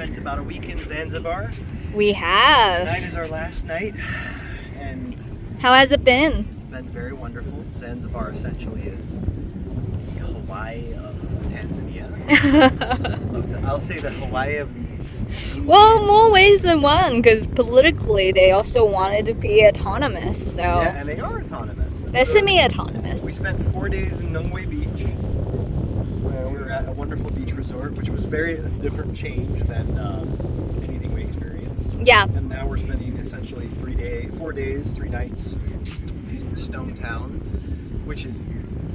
spent about a week in Zanzibar. We have. Tonight is our last night, and How has it been? it's been very wonderful. Zanzibar essentially is the Hawaii of Tanzania. I'll say the Hawaii of India. Well, more ways than one, because politically they also wanted to be autonomous, so Yeah, and they are autonomous. they're So semi-autonomous. we spent 4 days in Nungwe Beach. We were at a wonderful beach resort, which was very different change than anything we experienced. Yeah. And now we're spending essentially 4 days, 3 nights in Stonetown, which is,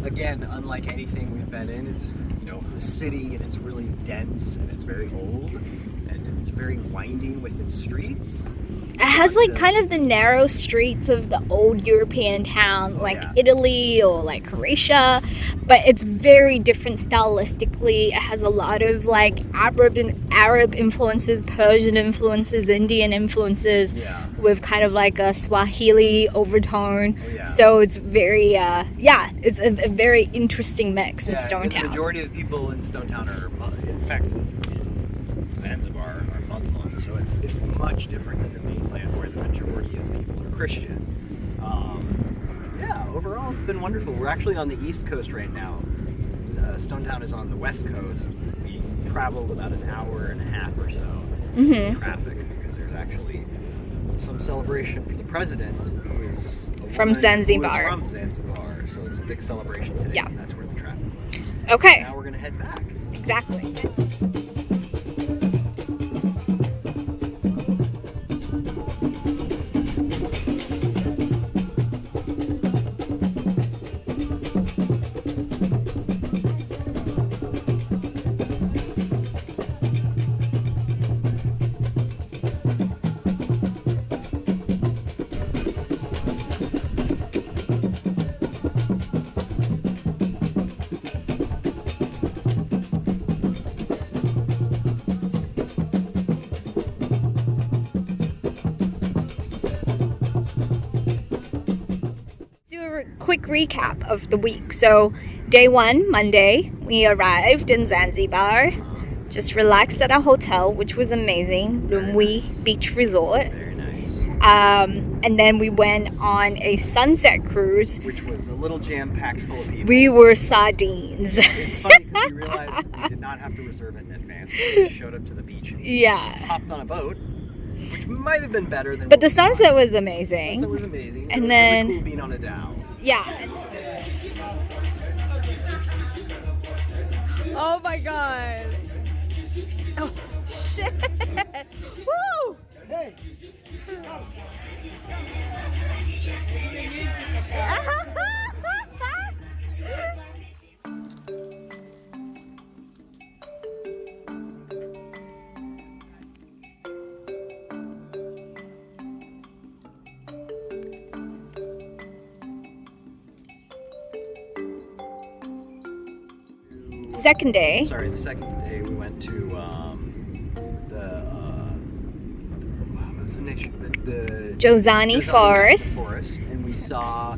again, unlike anything we've been in. It's, a city, and it's really dense, and it's very old, and it's very winding with its streets. It has kind of the narrow streets of the old European town, yeah. Italy or Croatia, but it's very different stylistically. It has a lot of Arab influences, Persian influences, Indian influences, Yeah. with kind of a Swahili overtone. Oh, yeah. So it's very, it's a very interesting mix in And the Stonetown. majority of the people in Stonetown are, in fact, in Zanzibar, are Muslim, so it's much different than the mainland where the majority of people are Christian. Overall, it's been wonderful. We're actually on the East Coast right now. Stonetown is on the West Coast. We traveled about an hour and a half or so in traffic because there's actually some celebration for the president who is From Zanzibar. From Zanzibar, so it's a big celebration today. Yeah. And that's where the traffic was. Okay, Now we're gonna head back. exactly. Quick recap of the week. So day 1, Monday, we arrived in Zanzibar, just relaxed at our hotel, which was amazing, Nungwe Beach Resort. Very nice. And then we went on a sunset cruise. Which was a little jam-packed full of people. We were sardines. It's funny because we realized we did not have to reserve it in advance. We just showed up to the beach and just Yeah, hopped on a boat, which might have been better than. but what the we thought. sunset was The amazing. sunset was amazing. And It was then- really cool being on a dhow. Yeah. Oh my god. Oh shit. Woo! Hey. Second day. Sorry, the second day we went to what was the nation? The Jozani Forest. And we saw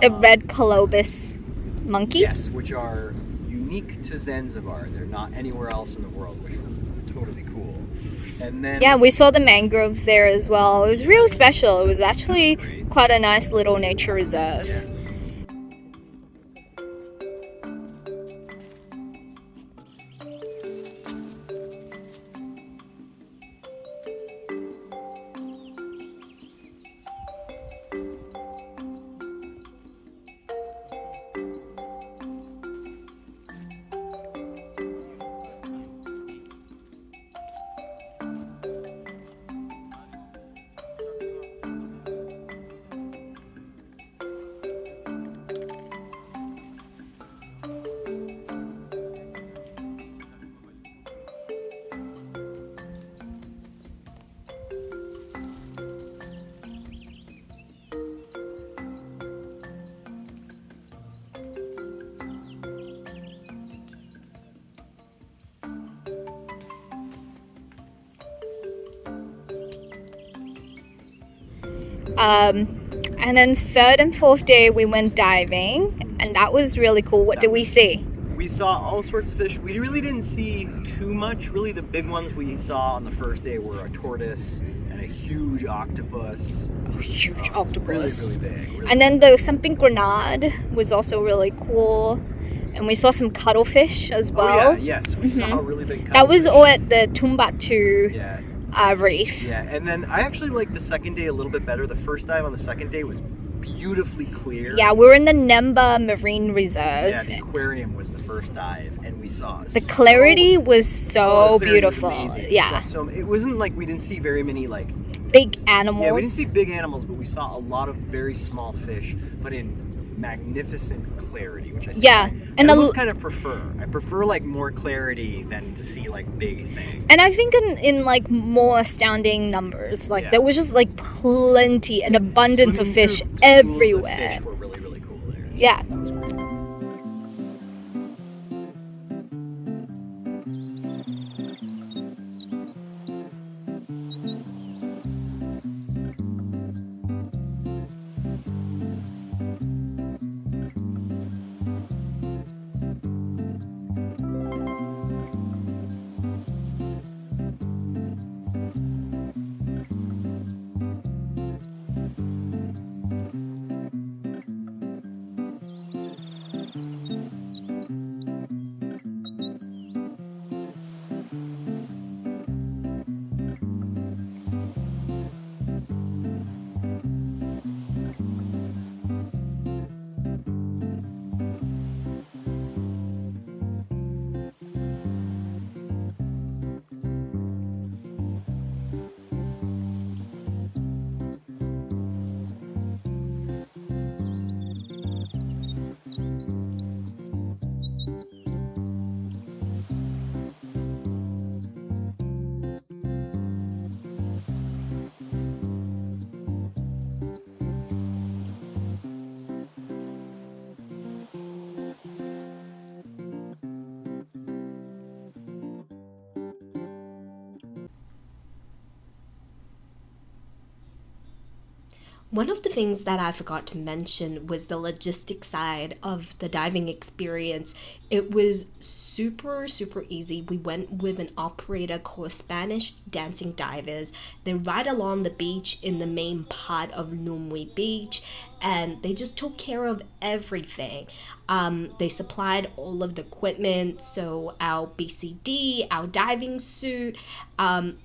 The red colobus monkey. Yes, which are unique to Zanzibar. They're not anywhere else in the world, which was totally cool. And then Yeah, we saw the mangroves there as well. It was real special. It was actually quite a nice little nature reserve. Yes. And then third and fourth day we went diving, and that was really cool. What did we see? We saw all sorts of fish. We really didn't see too much. Really, the big ones we saw on the first day were a tortoise and a huge octopus. Huge octopus. Really big. And then the something grenade was also really cool. And we saw some cuttlefish as well. Oh, yeah, yes. We saw a really big cuttlefish. That was all at the Tumbatu reef. Yeah, and then I actually liked the second day a little bit better. The first dive on the second day was beautifully clear. Yeah, we were in the Nemba Marine Reserve. Yeah, the aquarium was the first dive, and we saw the clarity was so beautiful. Yeah. So it wasn't like we didn't see very many like big animals. Yeah, we didn't see big animals, but we saw a lot of very small fish, but in magnificent clarity, which I almost kind of prefer. I prefer like more clarity than to see like big things. And I think in like more astounding numbers, like there was just like plenty, an abundance of fish everywhere. Of fish were really, really cool there. Yeah. That was great. One of the things that I forgot to mention was the logistic side of the diving experience. It was super easy. We went with an operator called Spanish Dancing Divers. They're right along the beach in the main part of Numwi Beach, and they just took care of everything. They supplied all of the equipment, so our BCD, our diving suit,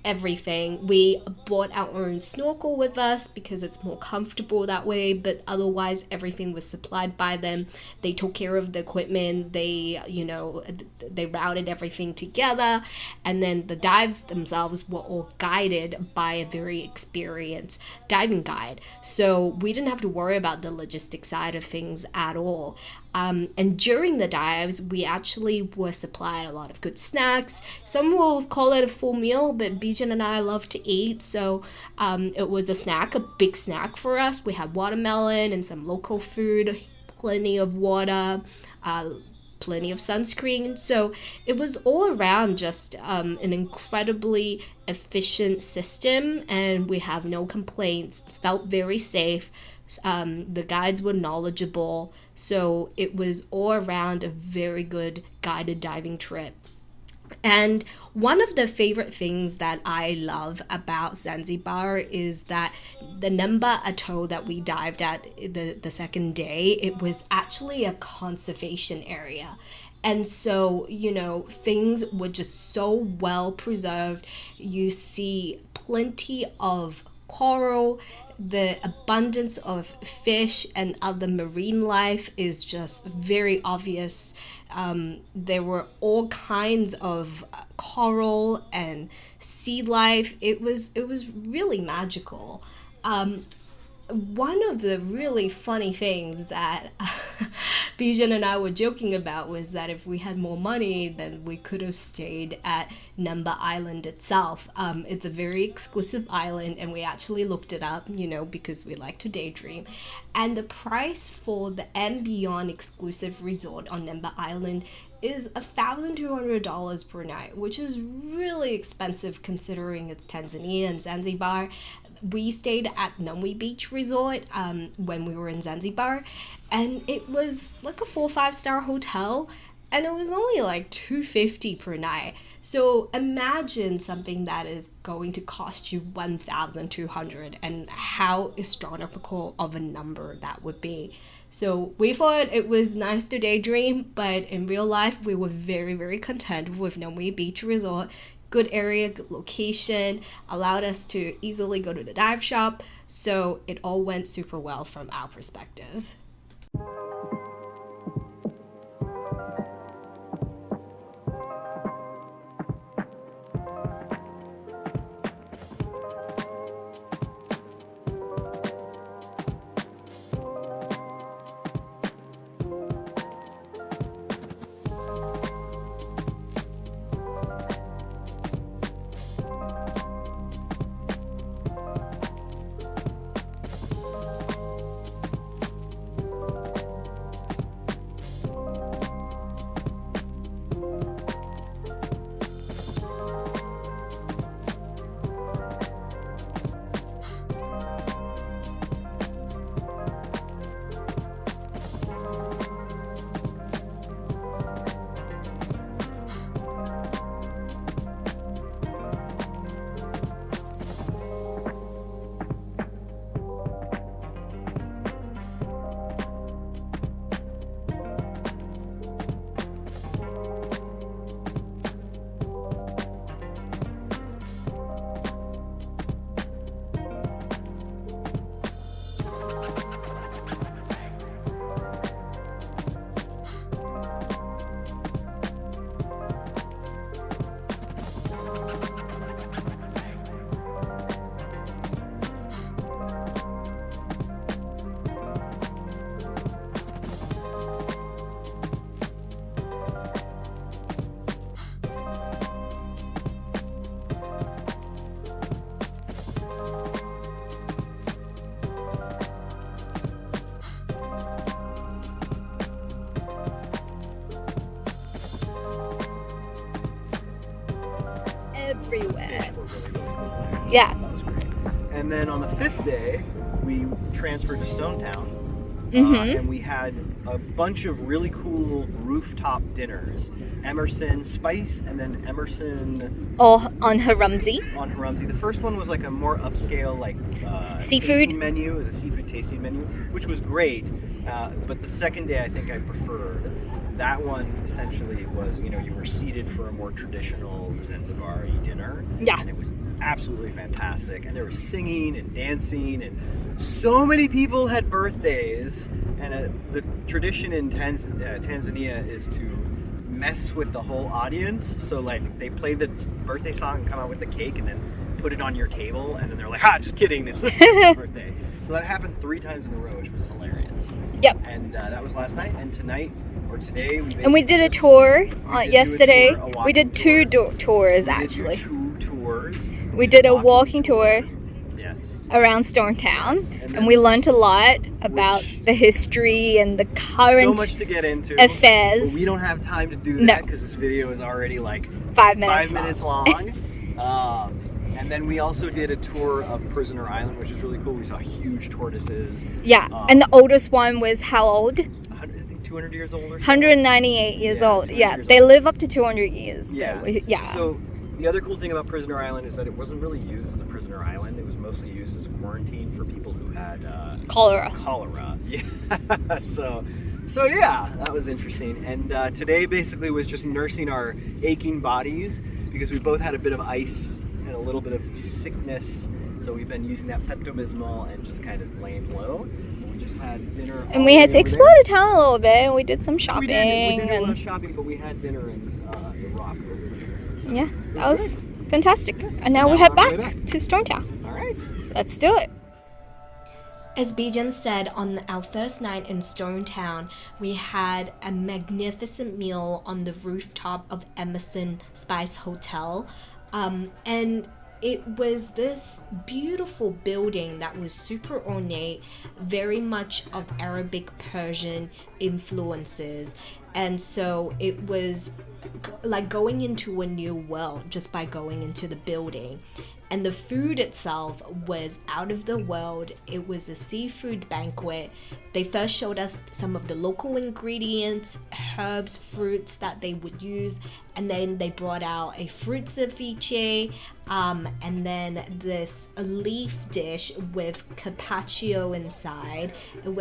everything. We brought our own snorkel with us because it's more comfortable that way, but otherwise everything was supplied by them. They took care of the equipment. They routed everything together, and then the dives themselves were all guided by a very experienced diving guide. So we didn't have to worry about the logistic side of things at all. And during the dives, we actually were supplied a lot of good snacks. Some will call it a full meal, but Bijan and I love to eat, so it was a big snack for us. We had watermelon and some local food, plenty of water, plenty of sunscreen. So it was all around just an incredibly efficient system, and we have no complaints. Felt very safe. The guides were knowledgeable, so it was all around a very good guided diving trip. And one of the favorite things that I love about Zanzibar is that the Nemba Atoll that we dived at the second day, it was actually a conservation area. And so, things were just so well preserved. You see plenty of coral. The abundance of fish and other marine life is just very obvious. There were all kinds of coral and sea life. It was really magical. One of the really funny things that Bijan and I were joking about was that if we had more money, then we could have stayed at Nemba Island itself. It's a very exclusive island, and we actually looked it up, because we like to daydream. And the price for the and beyond exclusive resort on Nemba Island is $1,200 per night, which is really expensive considering it's Tanzania and Zanzibar. We stayed at Numwi Beach Resort when we were in Zanzibar, and it was like a 4-5 star hotel, and it was only like $250 per night. So imagine something that is going to cost you $1,200 and how astronomical of a number that would be. So we thought it was nice to daydream, but in real life we were very, very content with Nui Beach Resort. Good area, good location, allowed us to easily go to the dive shop. So it all went super well from our perspective. Everywhere. Fish were really, really cool. Yeah. That was great. And then on the 5th day, we transferred to Stonetown. And we had a bunch of really cool rooftop dinners. Emerson Spice and then Emerson Or on Haramzi. on Haramzi. The first one was like a more upscale, like Seafood? tasting menu. It was a seafood tasting menu, which was great. But the second day, I think I preferred. That one essentially was, you know, you were seated for a more traditional Zanzibar dinner. Yeah. And it was absolutely fantastic. And there was singing and dancing, and so many people had birthdays. And the tradition in Tanzania is to mess with the whole audience. So, like, they play the birthday song and come out with the cake and then put it on your table. And then they're like, just kidding, it's this person's birthday. So that happened 3 times in a row, which was hilarious. Yep. And that was last night. And tonight, or today, And we did a tour yesterday. a walking We did 2 tours We did actually. 2 tours. We did a walking tour Yes. around Stonetown, Yes, and and then- we learned a lot about the history and the So current much to get into. affairs. But we don't have time to do No. that because this video is already like 5 minutes. 5 minutes long. And then we also did a tour of Prisoner Island, which is really cool. We saw huge tortoises. Yeah, and the oldest one was how old? 100, I think 200 years old or something. 198 years Yeah, old. 200 Yeah, years they old. live up to 200 years. but Yeah. yeah. So the other cool thing about Prisoner Island is that it wasn't really used as a prisoner island. It was mostly used as a quarantine for people who had Cholera. Cholera. Yeah. So yeah, that was interesting. And today basically was just nursing our aching bodies because we both had a bit of ice and a little bit of sickness. So we've been using that Pepto-Bismol and just kind of laying low. We just had dinner. And we had to explore the town a little bit. We did some We shopping. did a lot of and shopping, but we had dinner in the Rock over there. So yeah, it that was good. fantastic. And now we Now head we're on back our way back. to Stonetown. All right. Let's do it. As Bijan said, on our first night in Stonetown, we had a magnificent meal on the rooftop of Emerson Spice Hotel. And it was this beautiful building that was super ornate, very much of Arabic Persian influences. And so it was like going into a new world just by going into the building. And the food itself was out of the world. It was a seafood banquet. They first showed us some of the local ingredients, herbs, fruits that they would use. And then they brought out a fruit ceviche, and then this leaf dish with carpaccio inside. It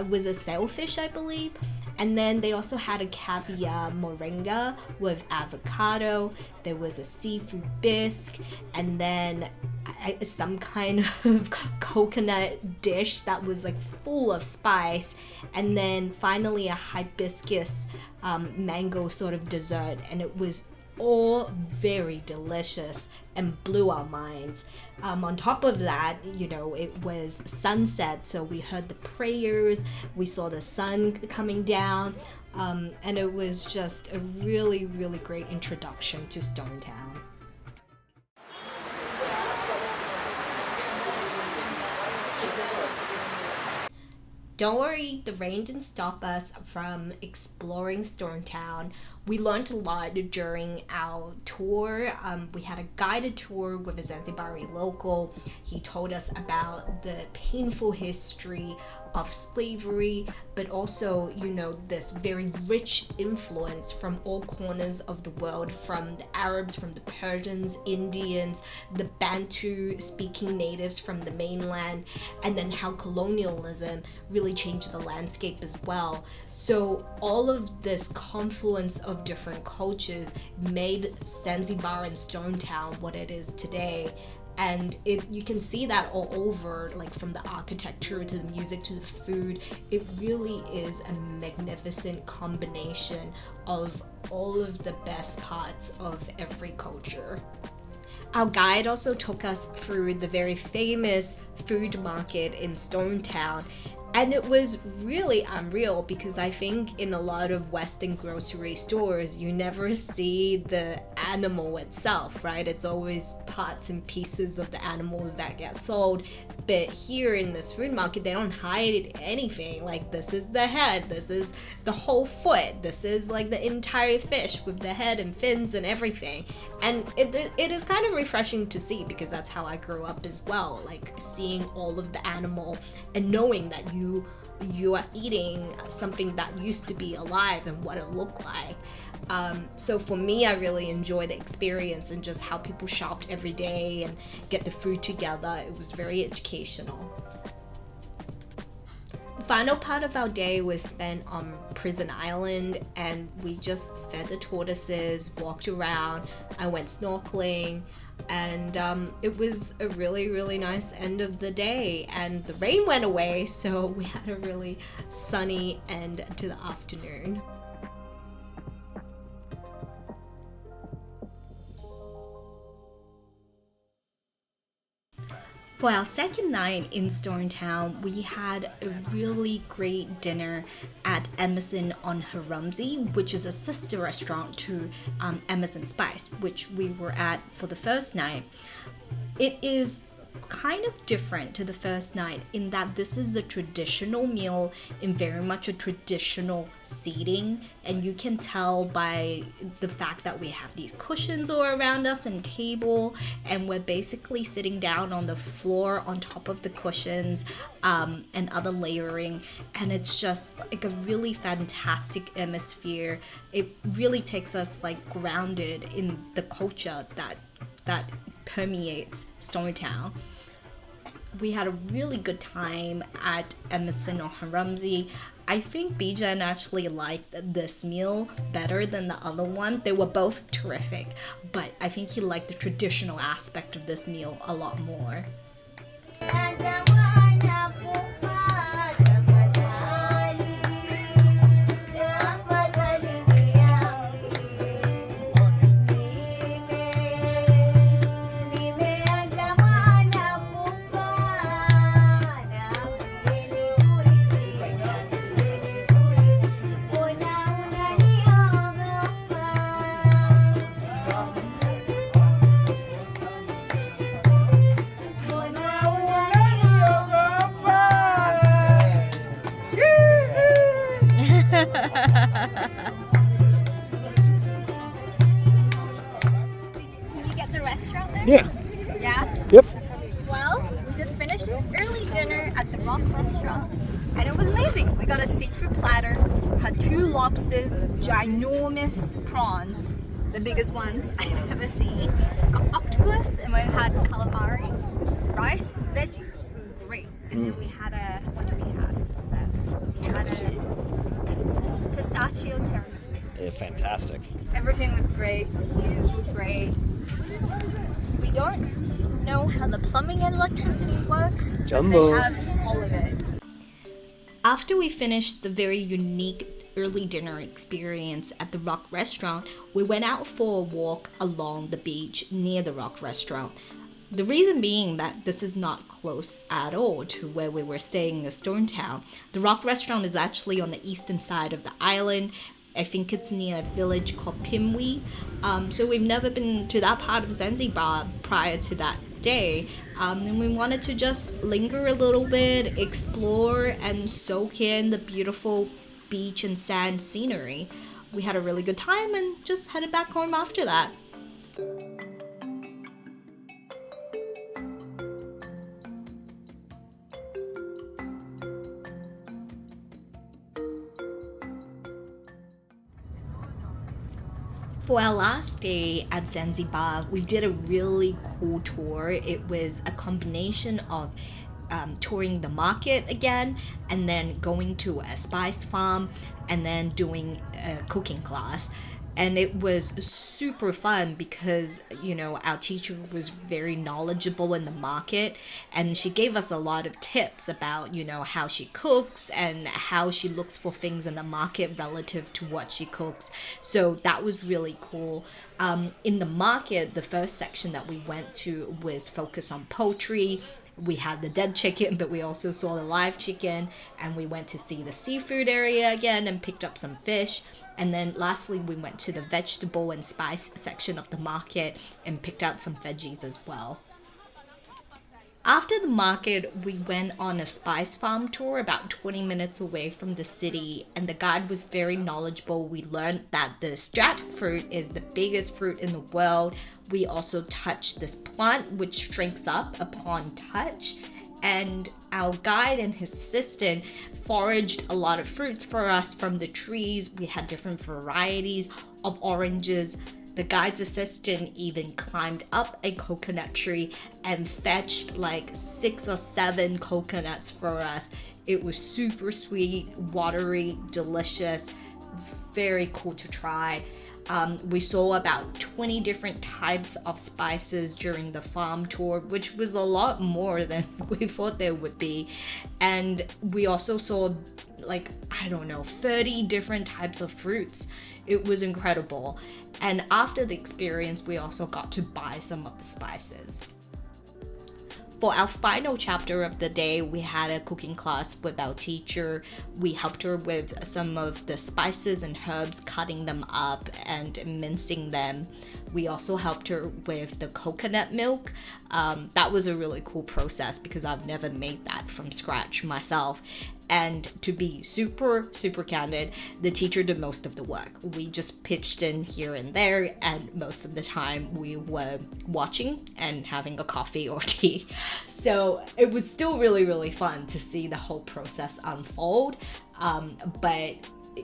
was a sailfish, I believe. And then they also had a caviar moringa with avocado. There was a seafood bisque, and then some kind of coconut dish that was like full of spice, and then finally a hibiscus mango sort of dessert, and it was all very delicious and blew our minds. On top of that, it was sunset, so we heard the prayers, we saw the sun coming down, and it was just a really, really great introduction to Stonetown. Don't worry, the rain didn't stop us from exploring Stonetown. We learned a lot during our tour. We had a guided tour with a Zanzibari local. He told us about the painful history of slavery, but also, this very rich influence from all corners of the world, from the Arabs, from the Persians, Indians, the Bantu speaking natives from the mainland, and then how colonialism really changed the landscape as well. So all of this confluence of different cultures made Zanzibar and Stonetown what it is today. And you can see that all over, like from the architecture to the music to the food. It really is a magnificent combination of all of the best parts of every culture. Our guide also took us through the very famous food market in Stonetown. And it was really unreal because I think in a lot of Western grocery stores, you never see the animal itself, right? It's always parts and pieces of the animals that get sold. But here in this food market, they don't hide anything. Like, this is the head, this is the whole foot, this is like the entire fish with the head and fins and everything. And it is kind of refreshing to see because that's how I grew up as well, like seeing all of the animal and knowing that you are eating something that used to be alive and what it looked like. So for me, I really enjoy the experience and just how people shopped every day and get the food together. It was very educational. The final part of our day was spent on Prison Island, and we just fed the tortoises, walked around, I went snorkeling, and it was a really, really nice end of the day. And the rain went away, so we had a really sunny end to the afternoon. For our second night in Stonetown, we had a really great dinner at Emerson on Haramzi, which is a sister restaurant to Emerson Spice, which we were at for the first night. It is kind of different to the first night in that this is a traditional meal in very much a traditional seating, and you can tell by the fact that we have these cushions all around us and table, and we're basically sitting down on the floor on top of the cushions, and other layering, and it's just like a really fantastic atmosphere. It really takes us like grounded in the culture that permeates Stonetown. We had a really good time at Emerson or Haramzi. I think Bijan actually liked this meal better than the other one. They were both terrific, but I think he liked the traditional aspect of this meal a lot more. Yeah? Yep. Well, we just finished early dinner at the Rock restaurant and it was amazing. We got a seafood platter, had 2 lobsters, ginormous prawns, the biggest ones I've ever seen. Got octopus and we had calamari, rice, veggies. It was great. And then we had what did we have for dessert? We had it's this pistachio tiramisu. Yeah, fantastic. Everything was great. Views were great. We don't know how the plumbing and electricity works, Jumbo. but they have all of it. After we finished the very unique early dinner experience at the Rock restaurant, we went out for a walk along the beach near the Rock restaurant. The reason being that this is not close at all to where we were staying in Stonetown. The Rock restaurant is actually on the eastern side of the island. I think it's near a village called Pimwi. So we've never been to that part of Zanzibar prior to that day. And we wanted to just linger a little bit, explore and soak in the beautiful beach and sand scenery. We had a really good time and just headed back home after that. For our last day at Zanzibar, we did a really cool tour. It was a combination of touring the market again, and then going to a spice farm, and then doing a cooking class. And it was super fun because, you know, our teacher was very knowledgeable in the market and she gave us a lot of tips about, you know, how she cooks and how she looks for things in the market relative to what she cooks. So that was really cool. In the market, the first section that we went to was focused on poultry. We had the dead chicken, but we also saw the live chicken, and we went to see the seafood area again and picked up some fish. And then lastly, we went to the vegetable and spice section of the market and picked out some veggies as well. After the market, we went on a spice farm tour about 20 minutes away from the city, and the guide was very knowledgeable. We learned that the strat fruit is the biggest fruit in the world. We also touched this plant which shrinks up upon touch, and our guide and his assistant foraged a lot of fruits for us from the trees. We had different varieties of oranges. The guide's assistant even climbed up a coconut tree and fetched like 6 or 7 coconuts for us. It was super sweet, watery, delicious, very cool to try. We saw about 20 different types of spices during the farm tour, which was a lot more than we thought there would be. And we also saw 30 different types of fruits. It was incredible. And after the experience, we also got to buy some of the spices. For our final chapter of the day, we had a cooking class with our teacher. We helped her with some of the spices and herbs, cutting them up and mincing them. We also helped her with the coconut milk. That was a really cool process because I've never made that from scratch myself. And to be super, super candid, the teacher did most of the work. We just pitched in here and there, and most of the time we were watching and having a coffee or tea. So it was still really, really fun to see the whole process unfold. But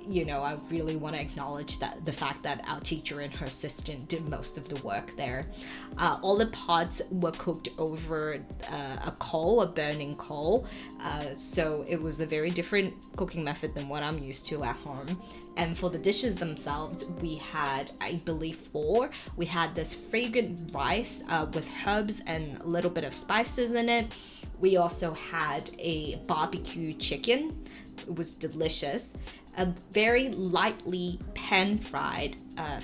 you know, I really want to acknowledge that the fact that our teacher and her assistant did most of the work there. All the pots were cooked over a burning coal. So it was a very different cooking method than what I'm used to at home. And for the dishes themselves, we had, I believe, 4. We had this fragrant rice with herbs and a little bit of spices in it. We also had a barbecue chicken. It was delicious. A very lightly pan-fried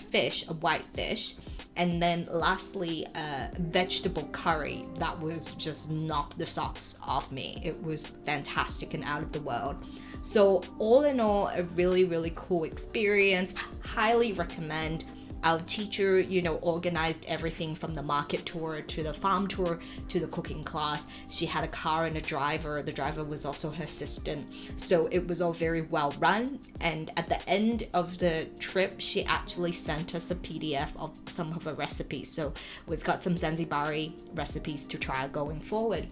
fish, a white fish. And then lastly, a vegetable curry that was just knocked the socks off me. It was fantastic and out of the world. So all in all, a really, really cool experience. Highly recommend. Our teacher, you know, organized everything from the market tour to the farm tour to the cooking class. She had a car and a driver. The driver was also her assistant. So it was all very well run. And at the end of the trip, she actually sent us a PDF of some of her recipes. So we've got some Zanzibari recipes to try going forward.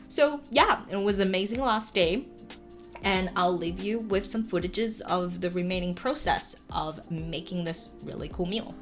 So yeah, it was an amazing last day. And I'll leave you with some footages of the remaining process of making this really cool meal.